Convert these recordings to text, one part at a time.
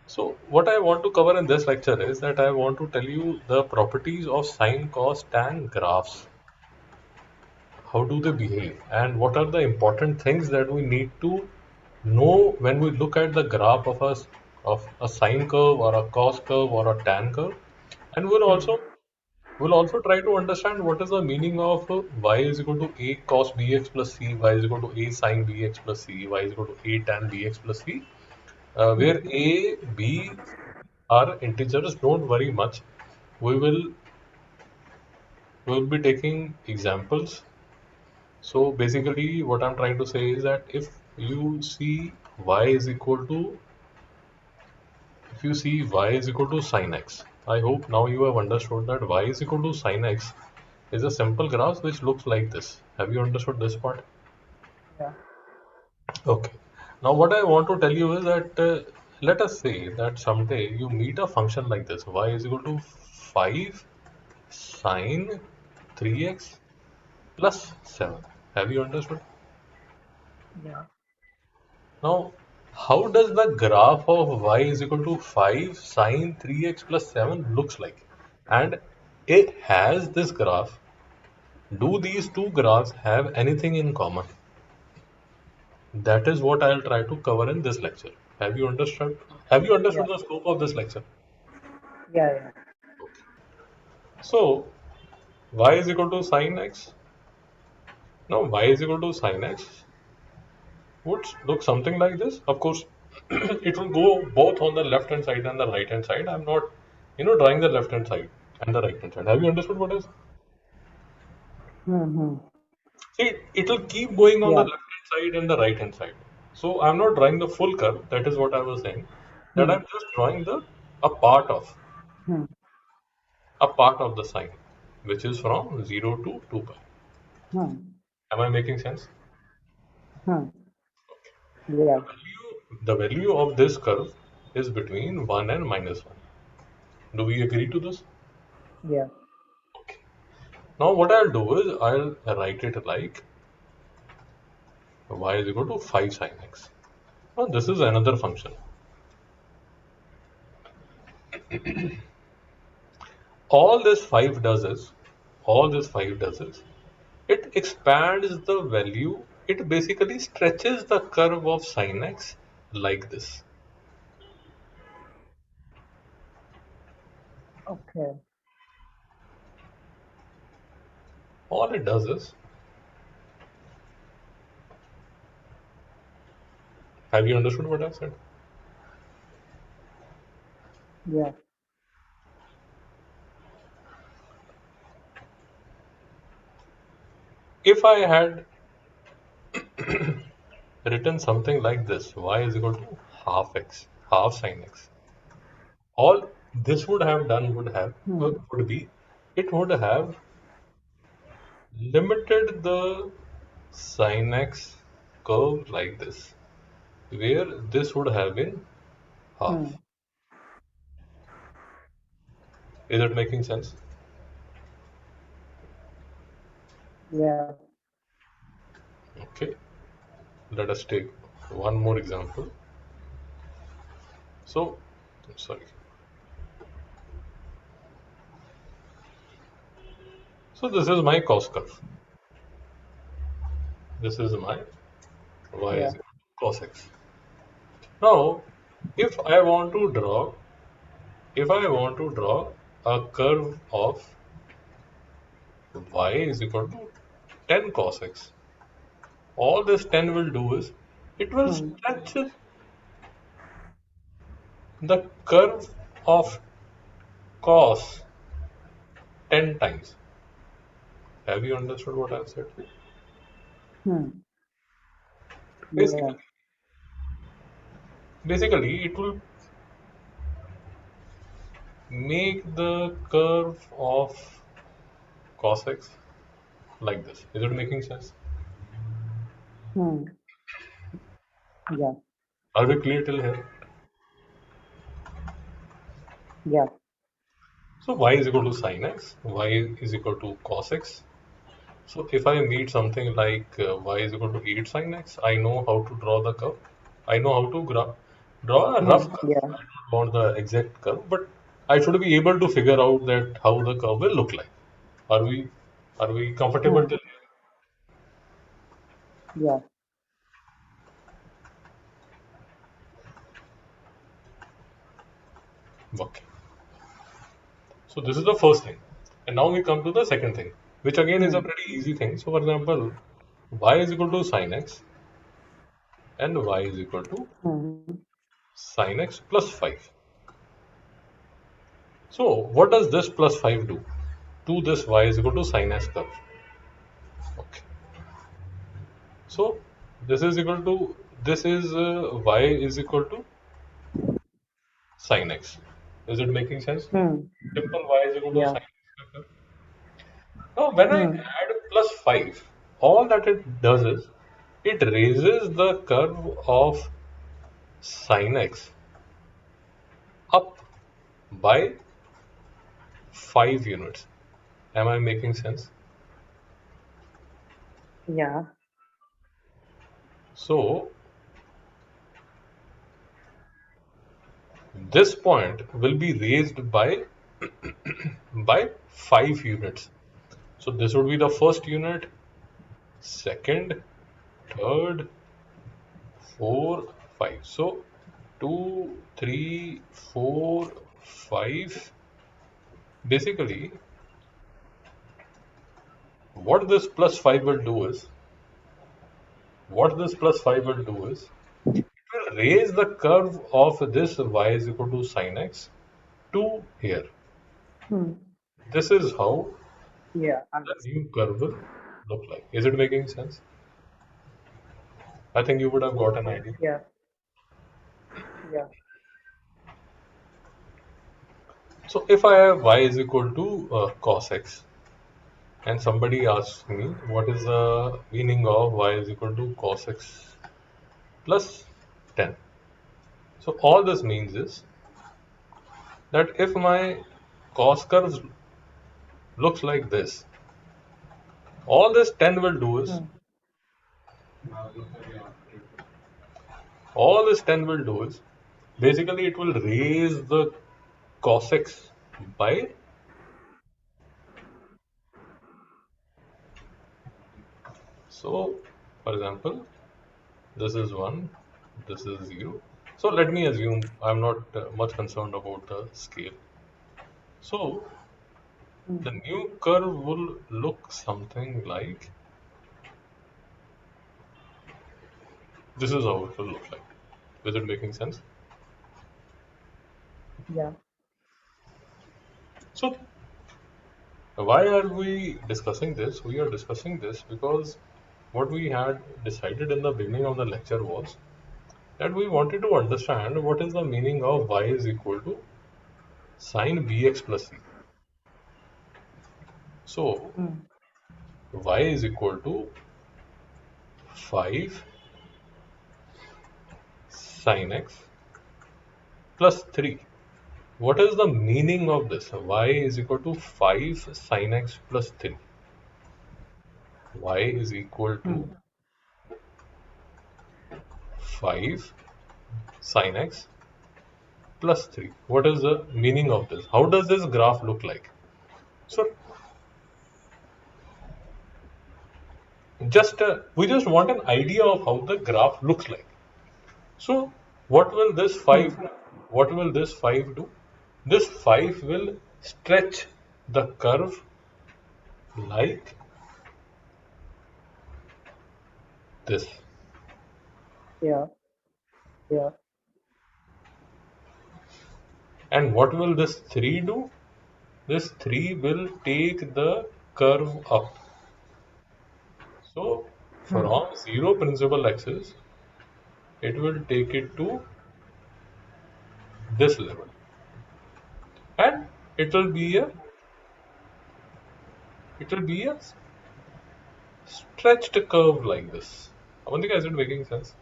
So what I want to cover in this lecture is that I want to tell you the properties of sine, cos, tan graphs. How do they behave, and what are the important things that we need to know when we look at the graph of a sine curve or a cos curve or a tan curve. And we'll also try to understand what is the meaning of y is equal to a cos bx plus c, y is equal to a sine bx plus c, y is equal to a tan bx plus c, where a, b are integers. Don't worry much. We will we will be taking examples. So basically, what I'm trying to say is that you see y is equal to if you see y is equal to sine x, I hope now you have understood that y is equal to sine x is a simple graph which looks like this. Have you understood this part? Yeah. Okay. Now what I want to tell you is that let us say that someday you meet a function like this. Y is equal to 5 sine 3x plus 7. Have you understood? Yeah. Now, how does the graph of y is equal to 5 sine 3x plus 7 looks like? And it has this graph. Do these two graphs have anything in common? That is what I'll try to cover in this lecture. Have you understood? Have you Yeah. understood the scope of this lecture? Yeah. Yeah. Okay. So, y is equal to sine x. Now, y is equal to sine x would look something like this. Of course, it will go both on the left hand side and the right hand side. I'm not, drawing the left hand side and the right hand side. Have you understood what is? Hmm. See, it will keep going on the Yeah. left hand side and the right hand side. So I'm not drawing the full curve. That is what I was saying. That Hmm. I'm just drawing a part of Hmm. a part of the sine, which is from 0 to 2 pi. Hmm. Am I making sense? Hmm. The Yeah. value, the value of this curve is between 1 and minus 1. Do we agree to this? Yeah. Okay. Now what I'll do is I'll write it like y is equal to 5 sine x. Now this is another function. All this 5 does is, all this 5 does is, it expands the value. It basically stretches the curve of sine x like this. Okay. All it does is, have you understood what I said? Yeah. If I had written something like this, y is equal to half x, half sine x. All this would have done Hmm. would be, it would have limited the sin x curve like this, where this would have been Hmm. half. Is it making sense? Yeah. Okay, let us take one more example. So, sorry. So this is my cos curve. This is my y Yeah. is equal to cos x. Now, if I want to draw, if I want to draw a curve of y is equal to 10 cos x, all this 10 will do is it will Hmm. stretch the curve of cos 10 times. Have you understood what I've said? Hmm. Basically, Yeah. basically, it will make the curve of cos x like this. Is it making sense? Hmm. Yeah. Are we clear till here? Yeah. So y is equal to sine x, y is equal to cos x. So if I meet something like y is equal to 8 sine x, I know how to draw the curve. I know how to Draw a rough curve. Yeah. I don't want the exact curve, but I should be able to figure out that how the curve will look like. Are we are we comfortable Hmm. till Yeah. here? Okay. So this is the first thing. And now we come to the second thing, which again is a Hmm. pretty easy thing. So for example, y is equal to sine x and y is equal to Hmm. sine x plus 5. So what does this plus 5 do to this y is equal to sine x curve? Okay. So this is equal to this is y is equal to sine x. Is it making sense? Hmm. Simple y is equal to Yeah. sine x curve. Now when I Hmm. add plus 5, all that it does is it raises the curve of sine x up by 5 units. Am I making sense? Yeah. So this point will be raised by 5 units. So this would be the first unit, second, third, 4, 5. So 2, 3, 4, 5. Basically, what this plus 5 will do is, what this plus 5 will do is, it will raise the curve of this y is equal to sine x to here. Hmm. This is how Yeah. the Understood. new curve will look like. Is it making sense? I think you would have got an idea. Yeah. Yeah. So if I have y is equal to cos x and somebody asks me what is the meaning of y is equal to cos x plus 10. So all this means is that if my cos curve looks like this, all this 10 will do is, Hmm. all this 10 will do is, basically it will raise the cos x by, so for example, this is 1, this is 0. So let me assume I'm not much concerned about the scale. So the Hmm. new curve will look something like, this is how it will look like. Is it making sense? Yeah. So why are we discussing this? We are discussing this because what we had decided in the beginning of the lecture was that we wanted to understand what is the meaning of y is equal to sine bx plus c. So Hmm. y is equal to 5 sine x plus 3. What is the meaning of this? Y is equal to 5 sine x plus 3. Y is equal to Hmm. 5 sine x plus 3. What is the meaning of this? How does this graph look like? So just we just want an idea of how the graph looks like. So what will this 5 Hmm. do? What will this 5 do? This 5 will stretch the curve like this. Yeah. Yeah. And what will this 3 do? This 3 will take the curve up. So Hmm. from 0 principal axis, it will take it to this level. And it will be a it will be a stretched curve like this. Avantika, is it making sense?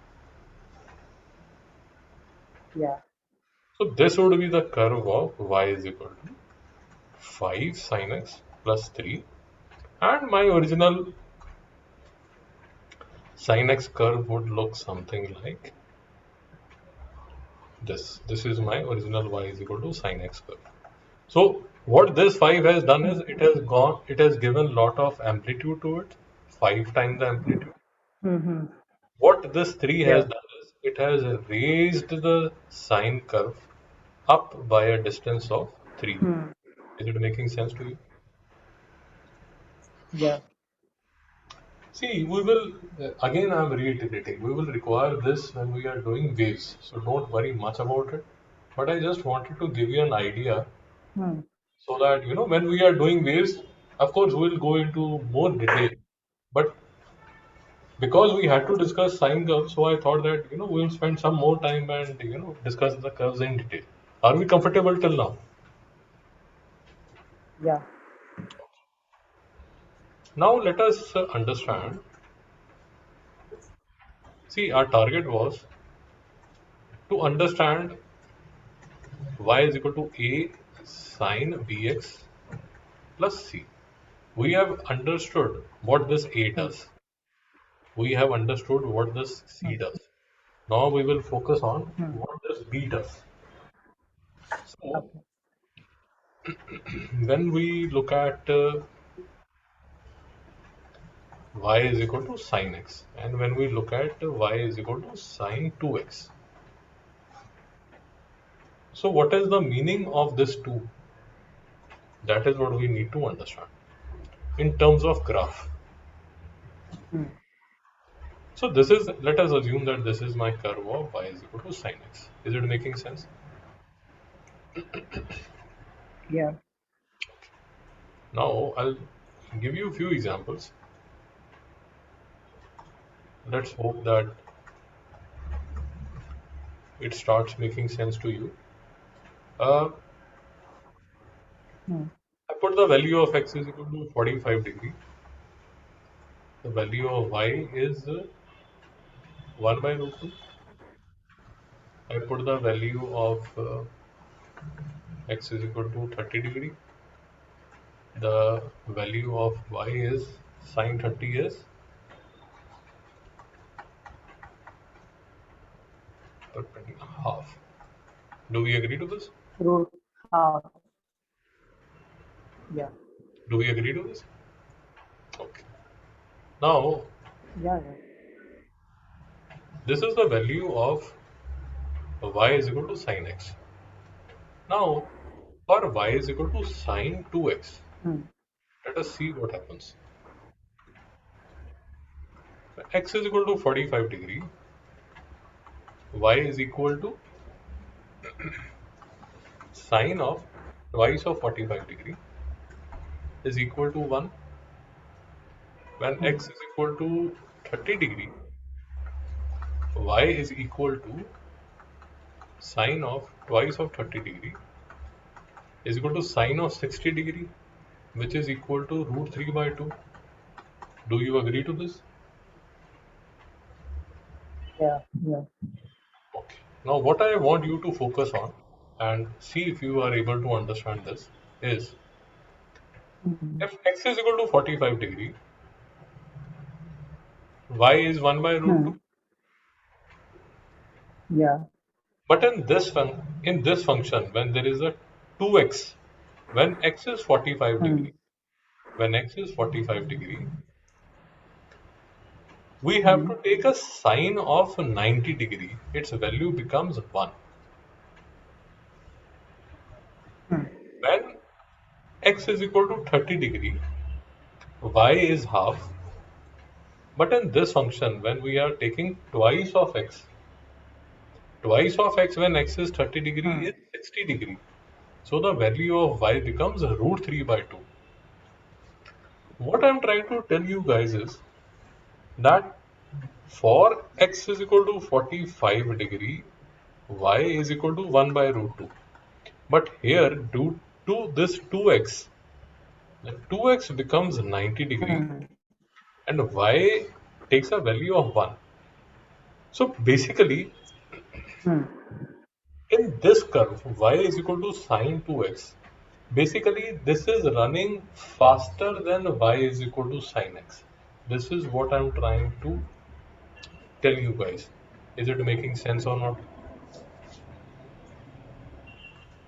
Yeah. So this would be the curve of y is equal to 5 sin x plus 3, and my original sin x curve would look something like This is my original y is equal to sine x curve. So what this 5 has done is it has given lot of amplitude to it, 5 times the amplitude. Mm-hmm. What this 3 has Yeah. done is it has raised the sine curve up by a distance of 3. Hmm. Is it making sense to you? Yeah. See, we will, again I'm reiterating, we will require this when we are doing waves. So don't worry much about it. But I just wanted to give you an idea Hmm. so that, when we are doing waves, of course, we'll go into more detail. But because we had to discuss sine curves, so I thought that, we'll spend some more time and, discuss the curves in detail. Are we comfortable till now? Yeah. Now let us understand. See, our target was to understand y is equal to a sine bx plus c. We have understood what this a Hmm. does. We have understood what this Hmm. c does. Now we will focus on Hmm. what this b does. So Okay. when we look at y is equal to sine x, and when we look at y is equal to sine 2x. So what is the meaning of this 2? That is what we need to understand in terms of graph. Hmm. So this is, let us assume that this is my curve of y is equal to sine x. Is it making sense? Yeah. Now I'll give you a few examples. Let's hope that it starts making sense to you. Uh, Hmm. I put the value of x is equal to 45 degree. The value of y is 1 by root 2. I put the value of x is equal to 30 degree. The value of y is sine 30 is half. Do we agree to this? Root. Uh, yeah. Do we agree to this? Okay. Now, Yeah. Yeah. this is the value of y is equal to sine x. Now, for y is equal to sine 2x, Hmm. let us see what happens. X is equal to 45 degree, y is equal to sine of twice of 45 degree is equal to 1. When Hmm. x is equal to 30 degree, y is equal to sine of twice of 30 degree is equal to sine of 60 degree, which is equal to root 3 by 2. Do you agree to this? Yeah. Yeah. Okay. Now, what I want you to focus on and see if you are able to understand this is Hmm. if x is equal to 45 degree, y is 1 by root 2. Hmm. Yeah. But in this function, when there is a 2x, when x is 45 Hmm. degree, when x is 45 degree, we have Hmm. to take a sine of 90 degree. Its value becomes 1. Hmm. When x is equal to 30 degree, y is half. But in this function, when we are taking twice of x when x is 30 degree Hmm. is 60 degree. So the value of y becomes root 3 by 2. What I'm trying to tell you guys is that for x is equal to 45 degree, y is equal to 1 by root 2. But here, due to this 2x, the 2x becomes 90 degree Hmm. and y takes a value of 1. So basically, Hmm. in this curve, y is equal to sine 2x. Basically, this is running faster than y is equal to sine x. This is what I'm trying to tell you guys. Is it making sense or not?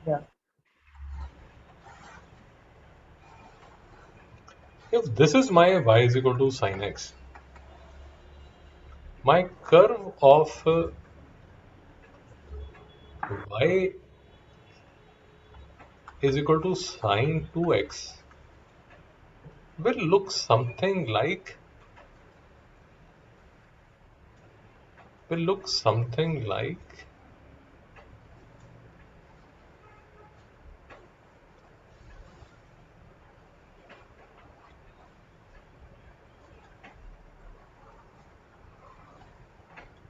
Yeah. If this is my y is equal to sine x, my curve of y is equal to sine 2x will look something like will look something like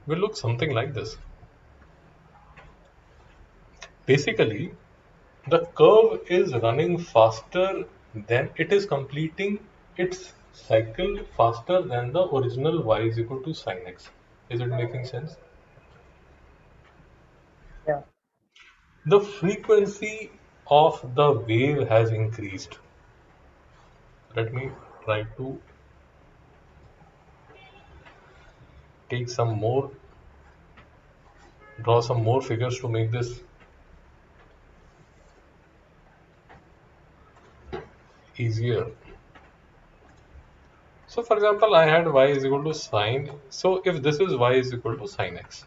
will look something like this. Basically, the curve is running faster than it is completing its cycle faster than the original y is equal to sine x. Is it making sense? Yeah. The frequency of the wave has increased. Let me try to take some more, draw some more figures to make this easier. So for example, I had y is equal to sine. So if this is y is equal to sine x.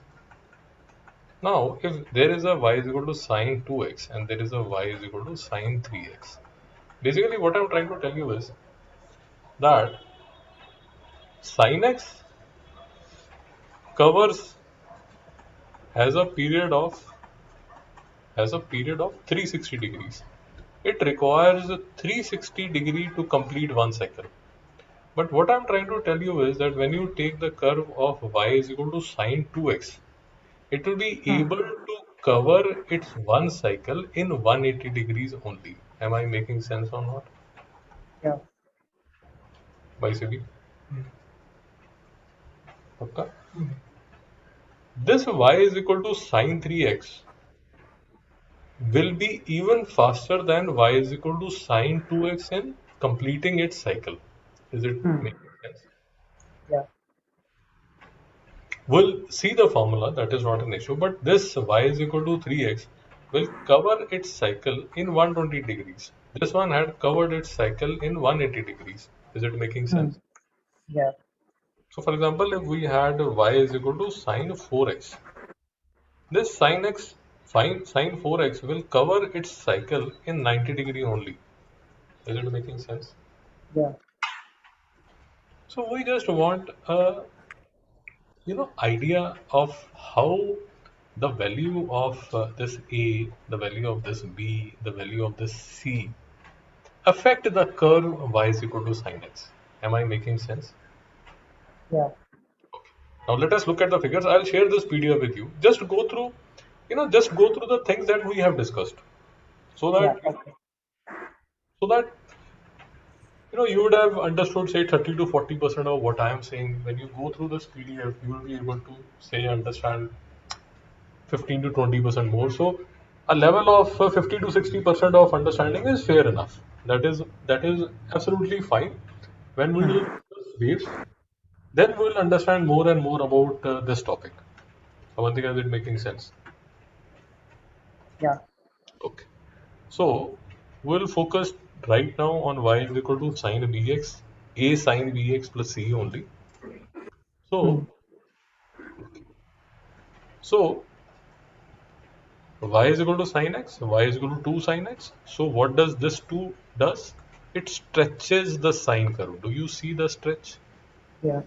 Now, if there is a y is equal to sine 2x and there is a y is equal to sine 3x. Basically, what I'm trying to tell you is that sine x covers has a period of 360 degrees. It requires 360 degree to complete one cycle. But what I'm trying to tell you is that when you take the curve of y is equal to sine 2x, it will be Hmm. able to cover its one cycle in 180 degrees only. Am I making sense or not? Yeah. Basically, okay. This y is equal to sine 3x will be even faster than y is equal to sine 2x in completing its cycle. Is it Hmm. making sense? Yeah. We'll see the formula, that is not an issue, but this y is equal to 3x will cover its cycle in 120 degrees. This one had covered its cycle in 180 degrees. Is it making Hmm. sense? Yeah. So for example, if we had y is equal to sine 4x, this sine 4x will cover its cycle in 90 degree only. Is it making sense? Yeah. So we just want a idea of how the value of this A, the value of this B, the value of this C affect the curve y is equal to sine x. Am I making sense? Yeah. Now let us look at the figures. I'll share this PDF with you. Just go through, just go through the things that we have discussed, so Yeah. that Okay. you would have understood, say, 30 to 40% of what I am saying. When you go through this PDF, you will be able to say understand 15 to 20% more. So a level of 50 to 60% of understanding is fair enough. That is absolutely fine. When we Hmm. will discuss waves, then we will understand more and more about this topic. Avantika, is it making sense? Yeah. Okay. So we'll focus right now on y is equal to sine bx, a sine bx plus c only. Hmm. So so y is equal to sine x, y is equal to 2 sine x. So what does this 2 does? It stretches the sine curve. Do you see the stretch? Yeah.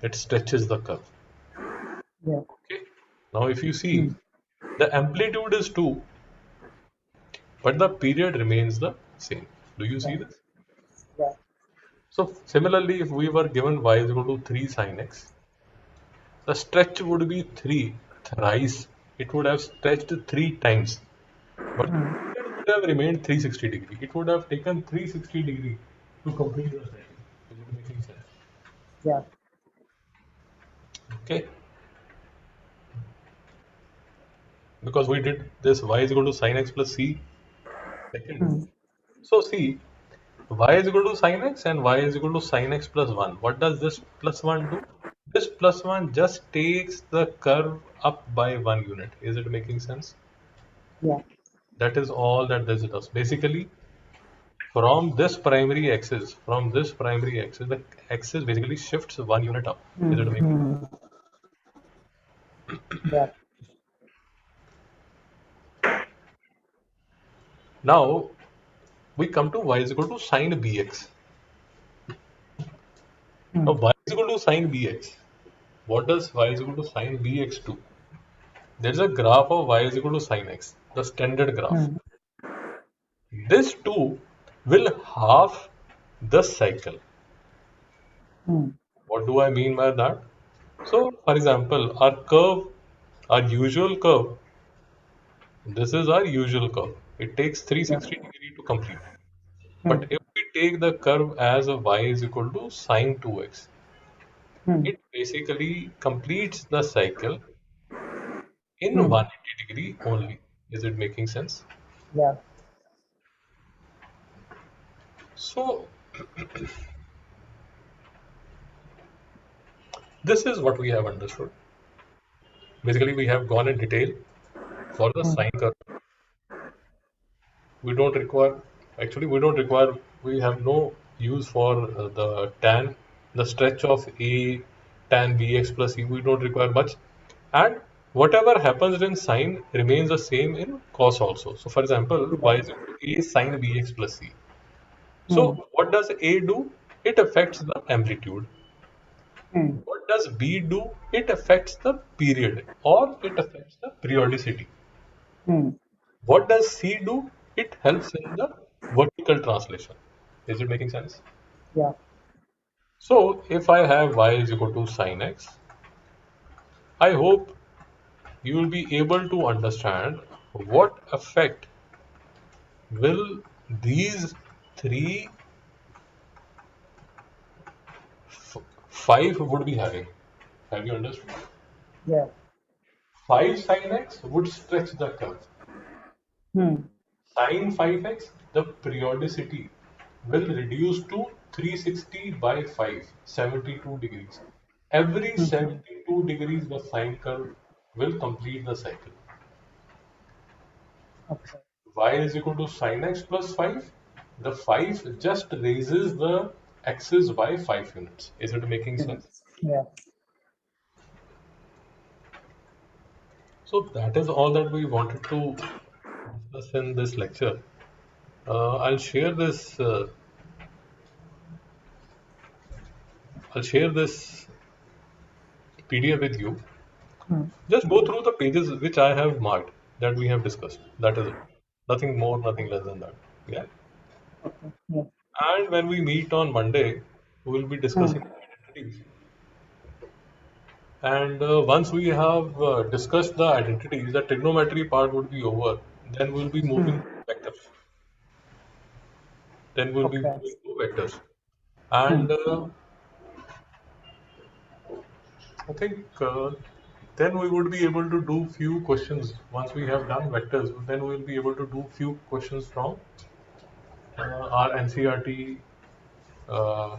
It stretches the curve. Yeah. Okay. Now if you Hmm. see, the amplitude is 2, but the period remains the same. Do you see Yeah. this? Yeah. So similarly, if we were given y is equal to 3 sine x, the stretch would be 3 thrice. It would have stretched 3 times. But the Hmm. period would have remained 360 degree. It would have taken 360 degree to complete the cycle. Is it making sense? Yeah. Okay. Because we did this y is equal to sine x plus c second. Hmm. So see, y is equal to sine x and y is equal to sine x plus 1. What does this plus 1 do? This plus 1 just takes the curve up by 1 unit. Is it making sense? yeah. That is all that this does. Basically, from this primary axis, the axis basically shifts 1 unit up. Is it making? Mm-hmm. Yeah. Now we come to y is equal to sine bx. Now Mm, y is equal to sine bx. What does y is equal to sine bx do? There is a graph of y is equal to sine x, the standard graph. mm, This too will halve the cycle. mm, What do I mean by that? So, for example, our usual curve, this is our usual curve. It takes yeah. 360 degree to complete. But Mm, if we take the curve as a y is equal to sine 2x, mm, it basically completes the cycle in mm, 180 degree only. Is it making sense? yeah. So, this is what we have understood. Basically, we have gone in detail for the Mm, sine curve. We don't require, actually, we have no use for the stretch of A tan bx plus c. We don't require much. And whatever happens in sine remains the same in cos also. So, for example, y yeah. is equal to A sine bx plus c. Mm, So, what does A do? It affects the amplitude. mm, What does B do? It affects the period or it affects the periodicity. mm, What does C do? It helps in the vertical translation. Is it making sense? yeah. So if I have y is equal to sine x, I hope you will be able to understand what effect will these three, five would be having. Have you understood? Yeah. 5 sine x would stretch the curve. Mm, Sine 5x, the periodicity will reduce to 360 by 5, 72 degrees. Every mm-hmm. 72 degrees, the sine curve will complete the cycle. Okay. Y is equal to sine x plus 5. The 5 just raises the axis by 5 units. Is it making Mm, sense? yeah. So that is all that we wanted to discuss in this lecture. I'll share this PDF with you. Mm, Just go through the pages which I have marked that we have discussed. That is it. Nothing more, nothing less than that. Yeah. okay. Yeah. And when we meet on Monday, we will be discussing Mm, identities. And once we have discussed the identities, the trigonometry part would be over. Then we'll be moving mm, to vectors. Then we'll be okay. moving to vectors. And Mm, I think then we would be able to do few questions. Once we have done vectors, then we'll be able to do few questions from our NCRT uh,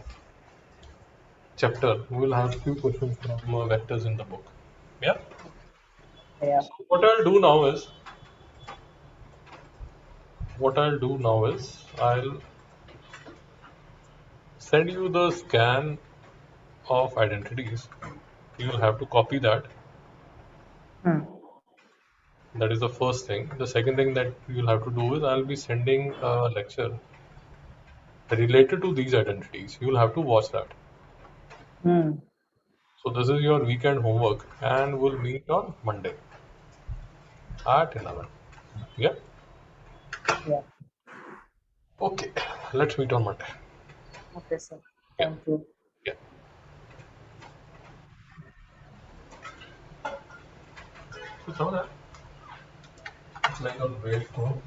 chapter. We will have few questions from vectors in the book. Yeah. yeah. So what I'll do now is I'll send you the scan of identities. You will have to copy that. Mm, That is the first thing. The second thing that you'll have to do is I'll be sending a lecture related to these identities. You'll have to watch that. mm, So this is your weekend homework, and we'll meet on Monday at 11. Yeah. yeah. Okay. Let's meet on Monday. Okay, sir. Yeah. Thank you. Yeah. So, some of that, like a very cool.